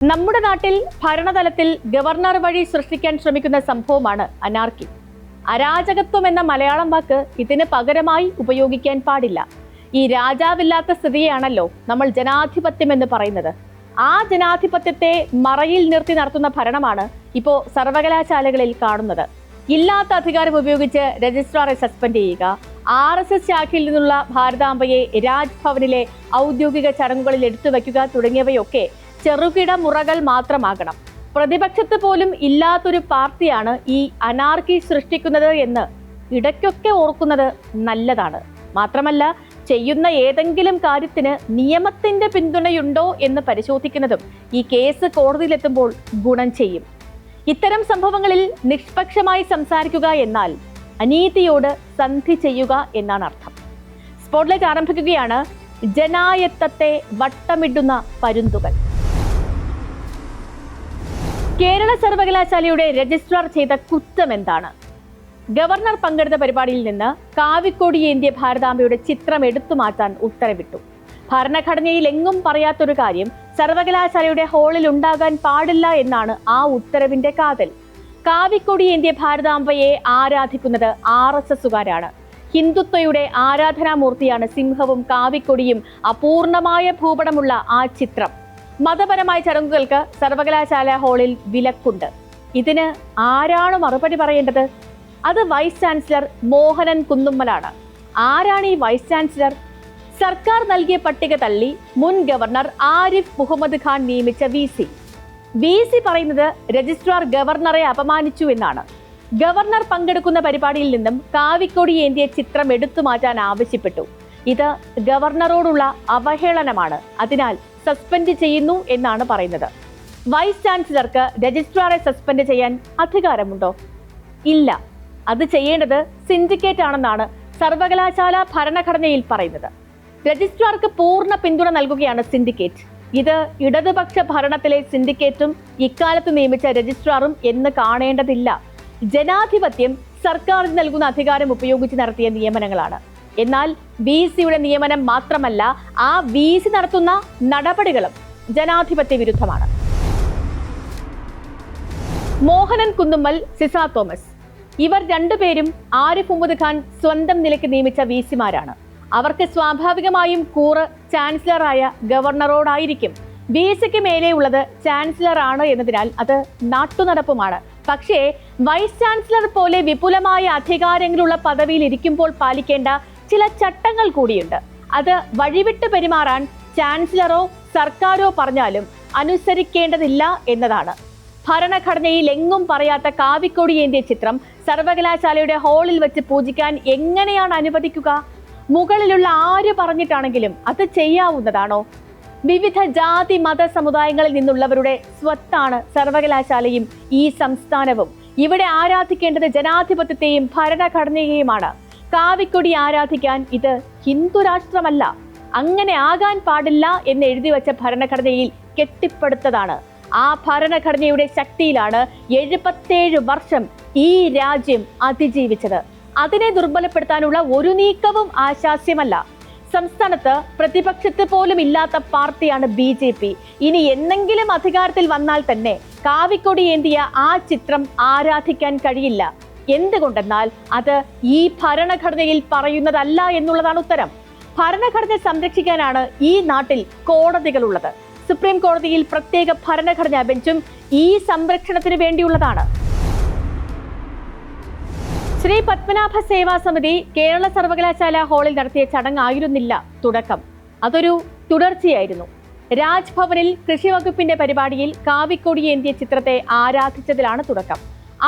നമ്മുടെ നാട്ടിൽ ഭരണതലത്തിൽ ഗവർണർ വഴി സൃഷ്ടിക്കാൻ ശ്രമിക്കുന്ന സംഭവമാണ് അനാർക്കി. അരാജകത്വം എന്ന മലയാളം വാക്ക് ഇതിന് പകരമായി ഉപയോഗിക്കാൻ പാടില്ല. ഈ രാജാവില്ലാത്ത സ്ഥിതിയാണല്ലോ നമ്മൾ ജനാധിപത്യം എന്ന് പറയുന്നത്. ആ ജനാധിപത്യത്തെ മറയിൽ നിർത്തി നടത്തുന്ന ഭരണമാണ് ഇപ്പോൾ സർവകലാശാലകളിൽ കാണുന്നത്. ഇല്ലാത്ത അധികാരം ഉപയോഗിച്ച് രജിസ്ട്രാറെ സസ്പെൻഡ് ചെയ്യുക, RSS ശാഖയിൽ നിന്നുള്ള ഭാരതാംബയെ രാജ്ഭവനിലെ ഔദ്യോഗിക ചടങ്ങുകളിൽ എടുത്തു വയ്ക്കുക തുടങ്ങിയവയൊക്കെ ചെറുകിട മുറകൾ മാത്രമാകണം. പ്രതിപക്ഷത്ത് പോലും ഇല്ലാത്തൊരു പാർട്ടിയാണ് ഈ അനാർക്കി സൃഷ്ടിക്കുന്നത് എന്ന് ഇടയ്ക്കൊക്കെ ഓർക്കുന്നത് നല്ലതാണ്. മാത്രമല്ല, ചെയ്യുന്ന ഏതെങ്കിലും കാര്യത്തിന് നിയമത്തിന്റെ പിന്തുണയുണ്ടോ എന്ന് പരിശോധിക്കുന്നതും ഈ കേസ് കോടതിയിലെത്തുമ്പോൾ ഗുണം ചെയ്യും. ഇത്തരം സംഭവങ്ങളിൽ നിഷ്പക്ഷമായി സംസാരിക്കുക എന്നാൽ അനീതിയോട് സന്ധി ചെയ്യുക എന്നാണ് അർത്ഥം. സ്പോട്ട്ലൈറ്റ് ആരംഭിക്കുകയാണ്. ജനായത്തത്തെ വട്ടമിടുന്ന പരുന്തുകൾ. കേരള സർവകലാശാലയുടെ രജിസ്ട്രാർ ചെയ്ത കുറ്റം എന്താണ്? ഗവർണർ പങ്കെടുത്ത പരിപാടിയിൽ നിന്ന് കാവിക്കൊടിയേന്തിയ ഭാരതാംബയുടെ ചിത്രം എടുത്തു മാറ്റാൻ ഉത്തരവിട്ടു. ഭരണഘടനയിൽ എങ്ങും പറയാത്തൊരു കാര്യം സർവകലാശാലയുടെ ഹാളിൽ ഉണ്ടാകാൻ പാടില്ല എന്നാണ് ആ ഉത്തരവിന്റെ കാതൽ. കാവിക്കൊടിയേന്തിയ ഭാരതാംബയെ ആരാധിക്കുന്നത് RSSകാരാണ്. ഹിന്ദുത്വയുടെ ആരാധനാമൂർത്തിയാണ് സിംഹവും കാവിക്കൊടിയും അപൂർണമായ ഭൂപടമുള്ള ആ ചിത്രം. മതപരമായ ചടങ്ങുകൾക്ക് സർവകലാശാല ഹാളിൽ വിലക്കുണ്ട്. ഇതിന് ആരാണ് മറുപടി പറയേണ്ടത്? അത് വൈസ് ചാൻസലർ മോഹനൻ കുന്നുമ്മലാണ്. ആരാണ് ഈ വൈസ് ചാൻസലർ? സർക്കാർ നൽകിയ പട്ടിക തള്ളി മുൻ ഗവർണർ ആരിഫ് മുഹമ്മദ് ഖാൻ നിയമിച്ച VC പറയുന്നത് രജിസ്ട്രാർ ഗവർണറെ അപമാനിച്ചു എന്നാണ്. ഗവർണർ പങ്കെടുക്കുന്ന പരിപാടിയിൽ നിന്നും കാവിക്കൊടിയേന്തിയ ചിത്രം എടുത്തു മാറ്റാൻ ആവശ്യപ്പെട്ടു. ഇത് ഗവർണറോടുള്ള അവഹേളനമാണ്, അതിനാൽ സസ്പെൻഡ് ചെയ്യുന്നു എന്നാണ് പറയുന്നത്. വൈസ് ചാൻസലർക്ക് രജിസ്ട്രാറെ സസ്പെൻഡ് ചെയ്യാൻ അധികാരമുണ്ടോ? ഇല്ല. അത് ചെയ്യേണ്ടത് സിൻഡിക്കേറ്റ് ആണെന്നാണ് സർവകലാശാല ഭരണഘടനയിൽ പറയുന്നത്. രജിസ്ട്രാർക്ക് പൂർണ്ണ പിന്തുണ നൽകുകയാണ് സിൻഡിക്കേറ്റ്. ഇത് ഇടതുപക്ഷ ഭരണത്തിലെ സിൻഡിക്കേറ്റും ഇക്കാലത്ത് നിയമിച്ച രജിസ്ട്രാറും എന്ന് കാണേണ്ടതില്ല. ജനാധിപത്യം സർക്കാരിന് നൽകുന്ന അധികാരം ഉപയോഗിച്ച് നടത്തിയ നിയമനങ്ങളാണ്. എന്നാൽ VCയുടെ നിയമനം മാത്രമല്ല, ആ VC നടത്തുന്ന നടപടികളും ജനാധിപത്യ വിരുദ്ധമാണ്. മോഹനൻ കുന്നുമ്മൽ, സിസ തോമസ്, ഇവർ രണ്ടുപേരും ആരിഫ് മുഹമ്മദ് ഖാൻ സ്വന്തം നിലയ്ക്ക് നിയമിച്ച VCമാരാണ്. അവർക്ക് സ്വാഭാവികമായും കൂറ് ചാൻസലറായ ഗവർണറോടായിരിക്കും. VCക്ക് മേലെയുള്ളത് ചാൻസലർ ആണ് എന്നതിനാൽ അത് നാട്ടുനടപ്പുമാണ്. പക്ഷേ വൈസ് ചാൻസലർ പോലെ വിപുലമായ അധികാരങ്ങളുള്ള പദവിയിൽ ഇരിക്കുമ്പോൾ പാലിക്കേണ്ട ചില ചട്ടങ്ങൾ കൂടിയുണ്ട്. അത് വഴിവിട്ട് പെരുമാറാൻ ചാൻസലറോ സർക്കാരോ പറഞ്ഞാലും അനുസരിക്കേണ്ടതില്ല എന്നതാണ്. ഭരണഘടനയിൽ എങ്ങും പറയാത്ത കാവിക്കൊടിയേന്തിയ ചിത്രം സർവകലാശാലയുടെ ഹാളിൽ വെച്ച് പൂജിക്കാൻ എങ്ങനെയാണ് അനുവദിക്കുക? മുകളിലുള്ള ആര് പറഞ്ഞിട്ടാണെങ്കിലും അത് ചെയ്യാവുന്നതാണോ? വിവിധ ജാതി മത സമുദായങ്ങളിൽ നിന്നുള്ളവരുടെ സ്വത്താണ് സർവകലാശാലയും ഈ സംസ്ഥാനവും. ഇവിടെ ആരാധിക്കേണ്ടത് ജനാധിപത്യത്തെയും ഭരണഘടനയെയുമാണ്. കാവിക്കൊടി ആരാധിക്കാൻ ഇത് ഹിന്ദു രാഷ്ട്രമല്ല, അങ്ങനെ ആകാൻ പാടില്ല എന്ന് എഴുതി വച്ച ഭരണഘടനയിൽ കെട്ടിപ്പടുത്തതാണ്. ആ ഭരണഘടനയുടെ ശക്തിയിലാണ് 77 വർഷം ഈ രാജ്യം അതിജീവിച്ചത്. അതിനെ ദുർബലപ്പെടുത്താനുള്ള ഒരു നീക്കവും ആശാസ്യമല്ല. സംസ്ഥാനത്ത് പ്രതിപക്ഷത്ത് പോലും ഇല്ലാത്ത പാർട്ടിയാണ് BJP. ഇനി എന്നെങ്കിലും അധികാരത്തിൽ വന്നാൽ തന്നെ കാവിക്കൊടിയേന്തിയ ആ ചിത്രം ആരാധിക്കാൻ കഴിയില്ല. എന്തുകൊണ്ടെന്നാൽ അത് ഈ ഭരണഘടനയിൽ പറയുന്നതല്ല എന്നുള്ളതാണ് ഉത്തരം. ഭരണഘടന സംരക്ഷിക്കാനാണ് ഈ നാട്ടിൽ കോടതികളുള്ളത്. സുപ്രീം കോടതിയിൽ പ്രത്യേക ഭരണഘടനാ ബെഞ്ചും ഈ സംരക്ഷണത്തിന് വേണ്ടിയുള്ളതാണ്. ശ്രീ പത്മനാഭ സേവാ സമിതി കേരള സർവകലാശാല ഹാളിൽ നടത്തിയ ചടങ്ങായിരുന്നില്ല തുടക്കം. അതൊരു തുടർച്ചയായിരുന്നു. രാജ്ഭവനിൽ കൃഷി വകുപ്പിന്റെ പരിപാടിയിൽ കാവിക്കൊടിയേന്തിയ ചിത്രത്തെ ആരാധിച്ചതിലാണ് തുടക്കം.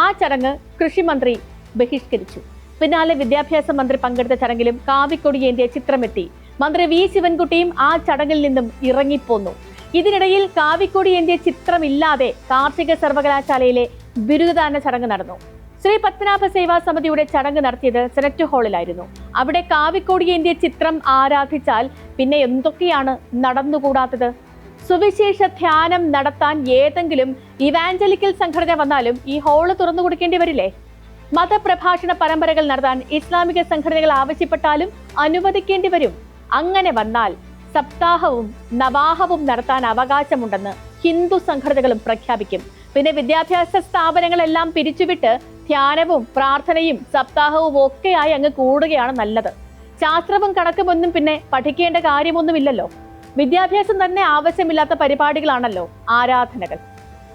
ആ ചടങ്ങ് കൃഷിമന്ത്രി ബഹിഷ്കരിച്ചു. പിന്നാലെ വിദ്യാഭ്യാസ മന്ത്രി പങ്കെടുത്ത ചടങ്ങിലും കാവിക്കൊടിയേന്തിയ ചിത്രമെത്തി. മന്ത്രി V ശിവൻകുട്ടിയും ആ ചടങ്ങിൽ നിന്നും ഇറങ്ങിപ്പോന്നു. ഇതിനിടയിൽ കാവിക്കൊടിയേന്തിയ ചിത്രമില്ലാതെ കാർഷിക സർവകലാശാലയിലെ ബിരുദദാന ചടങ്ങ് നടന്നു. ശ്രീ പത്മനാഭ സേവാ സമിതിയുടെ ചടങ്ങ് നടത്തിയത് സെനറ്റ് ഹാളിലായിരുന്നു. അവിടെ കാവിക്കൊടിയേന്തിയ ചിത്രം ആരാധിച്ചാൽ പിന്നെ എന്തൊക്കെയാണ് നടന്നുകൂടാത്തത്? സുവിശേഷ ധ്യാനം നടത്താൻ ഏതെങ്കിലും ഇവാഞ്ചലിക്കൽ സംഘടന വന്നാലും ഈ ഹാള് തുറന്നു കൊടുക്കേണ്ടി വരില്ലേ? മതപ്രഭാഷണ പരമ്പരകൾ നടത്താൻ ഇസ്ലാമിക സംഘടനകൾ ആവശ്യപ്പെട്ടാലും അനുവദിക്കേണ്ടി വരും. അങ്ങനെ വന്നാൽ സപ്താഹവും നവാഹവും നടത്താൻ അവകാശമുണ്ടെന്ന് ഹിന്ദു സംഘടനകളും പ്രഖ്യാപിക്കും. പിന്നെ വിദ്യാഭ്യാസ സ്ഥാപനങ്ങളെല്ലാം പിരിച്ചുവിട്ട് ധ്യാനവും പ്രാർത്ഥനയും സപ്താഹവും ഒക്കെയായി അങ്ങ് കൂടുകയാണ് നല്ലത്. ശാസ്ത്രവും കണക്കുമൊന്നും പിന്നെ പഠിക്കേണ്ട കാര്യമൊന്നുമില്ലല്ലോ. വിദ്യാഭ്യാസം തന്നെ ആവശ്യമില്ലാത്ത പരിപാടികളാണല്ലോ ആരാധനകൾ.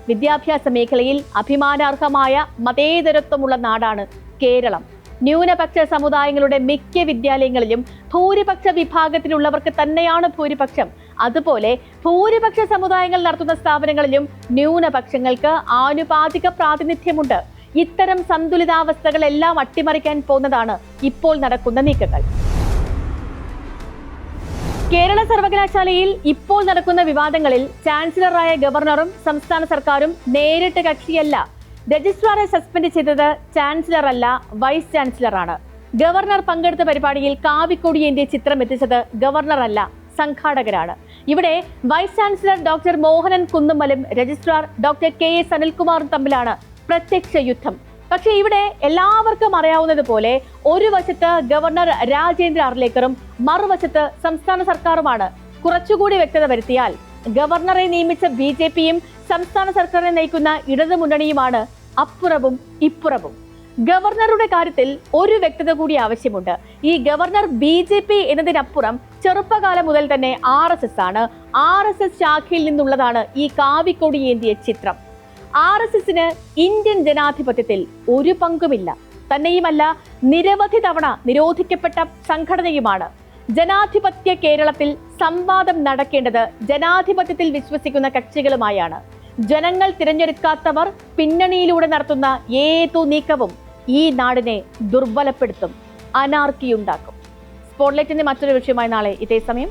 വിദ്യാഭ്യാസ മേഖലയിൽ അഭിമാനാർഹമായ മതേതരത്വമുള്ള നാടാണ് കേരളം. ന്യൂനപക്ഷ സമുദായങ്ങളുടെ മിക്ക വിദ്യാലയങ്ങളിലും ഭൂരിപക്ഷ വിഭാഗത്തിലുള്ളവർക്ക് തന്നെയാണ് ഭൂരിപക്ഷം. അതുപോലെ ഭൂരിപക്ഷ സമുദായങ്ങൾ നടത്തുന്ന സ്ഥാപനങ്ങളിലും ന്യൂനപക്ഷങ്ങൾക്ക് ആനുപാതിക പ്രാതിനിധ്യമുണ്ട്. ഇത്തരം സന്തുലിതാവസ്ഥകളെല്ലാം അട്ടിമറിക്കാൻ പോകുന്നതാണ് ഇപ്പോൾ നടക്കുന്ന നീക്കങ്ങൾ. കേരള സർവകലാശാലയിൽ ഇപ്പോൾ നടക്കുന്ന വിവാദങ്ങളിൽ ചാൻസലറായ ഗവർണറും സംസ്ഥാന സർക്കാരും നേരിട്ട് കക്ഷിയല്ല. രജിസ്ട്രാറെ സസ്പെൻഡ് ചെയ്തത് ചാൻസലർ അല്ല, വൈസ് ചാൻസലറാണ്. ഗവർണർ പങ്കെടുത്ത പരിപാടിയിൽ കാവിക്കൊടിയേന്തിയ ചിത്രം എത്തിച്ചത് ഗവർണർ അല്ല, സംഘാടകരാണ്. ഇവിടെ വൈസ് ചാൻസലർ ഡോക്ടർ മോഹനൻ കുന്നുമ്മലും രജിസ്ട്രാർ ഡോക്ടർ KS അനിൽകുമാറും തമ്മിലാണ് പ്രത്യക്ഷ യുദ്ധം. പക്ഷെ ഇവിടെ എല്ലാവർക്കും അറിയാവുന്നതുപോലെ ഒരു വശത്ത് ഗവർണർ രാജേന്ദ്ര അർലേക്കറും മറുവശത്ത് സംസ്ഥാന സർക്കാരുമാണ്. കുറച്ചുകൂടി വ്യക്തത വരുത്തിയാൽ ഗവർണറെ നിയമിച്ച BJPയും സംസ്ഥാന സർക്കാരിനെ നയിക്കുന്ന ഇടതുമുന്നണിയുമാണ് അപ്പുറവും ഇപ്പുറവും. ഗവർണറുടെ കാര്യത്തിൽ ഒരു വ്യക്തത കൂടി ആവശ്യമുണ്ട്. ഈ ഗവർണർ BJP എന്നതിനപ്പുറം ചെറുപ്പകാലം മുതൽ തന്നെ RSS ആണ്. RSS ശാഖയിൽ നിന്നുള്ളതാണ് ഈ കാവിക്കൊടിയേന്തിയ ചിത്രം. RSSന് ഇന്ത്യൻ ജനാധിപത്യത്തിൽ ഒരു പങ്കുമില്ല. തന്നെയുമല്ല, നിരവധി തവണ നിരോധിക്കപ്പെട്ട സംഘടനയുമാണ്. ജനാധിപത്യ കേരളത്തിൽ സംവാദം നടക്കേണ്ടത് ജനാധിപത്യത്തിൽ വിശ്വസിക്കുന്ന കക്ഷികളുമായാണ്. ജനങ്ങൾ തിരഞ്ഞെടുക്കാത്തവർ പിന്നണിയിലൂടെ നടത്തുന്ന ഏതു നീക്കവും ഈ നാടിനെ ദുർബലപ്പെടുത്തും, അനാർക്കിയുണ്ടാക്കും. സ്പോട്ട്ലൈറ്റിന്റെ മറ്റൊരു വിഷയമായി നാളെ ഇതേ സമയം